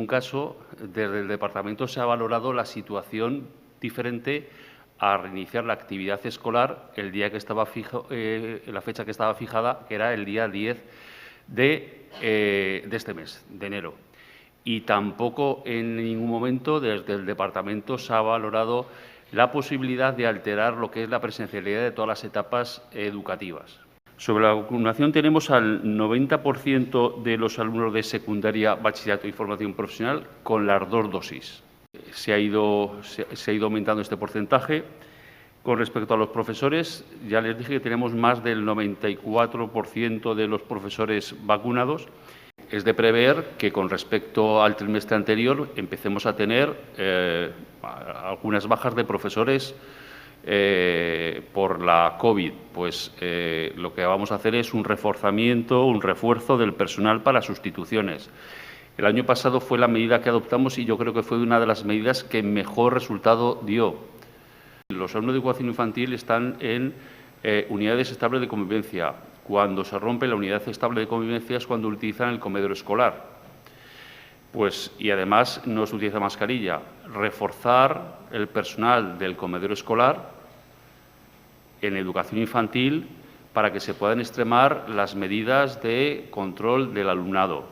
ningún caso desde el departamento se ha valorado la situación diferente a reiniciar la actividad escolar el día que estaba la fecha que estaba fijada, que era el día 10 de este mes, de enero. Y tampoco en ningún momento desde el departamento se ha valorado la posibilidad de alterar lo que es la presencialidad de todas las etapas educativas. Sobre la vacunación tenemos al 90% de los alumnos de secundaria, bachillerato y formación profesional con las 2 dosis. Se ha ido aumentando este porcentaje. Con respecto a los profesores, ya les dije que tenemos más del 94% de los profesores vacunados. Es de prever que con respecto al trimestre anterior empecemos a tener algunas bajas de profesores por la COVID. Pues lo que vamos a hacer es un reforzamiento, un refuerzo del personal para sustituciones. El año pasado fue la medida que adoptamos y yo creo que fue una de las medidas que mejor resultado dio. Los alumnos de educación infantil están en unidades estables de convivencia. Cuando se rompe la unidad estable de convivencia es cuando utilizan el comedor escolar. Pues, y además no se utiliza mascarilla. Reforzar el personal del comedor escolar en educación infantil para que se puedan extremar las medidas de control del alumnado.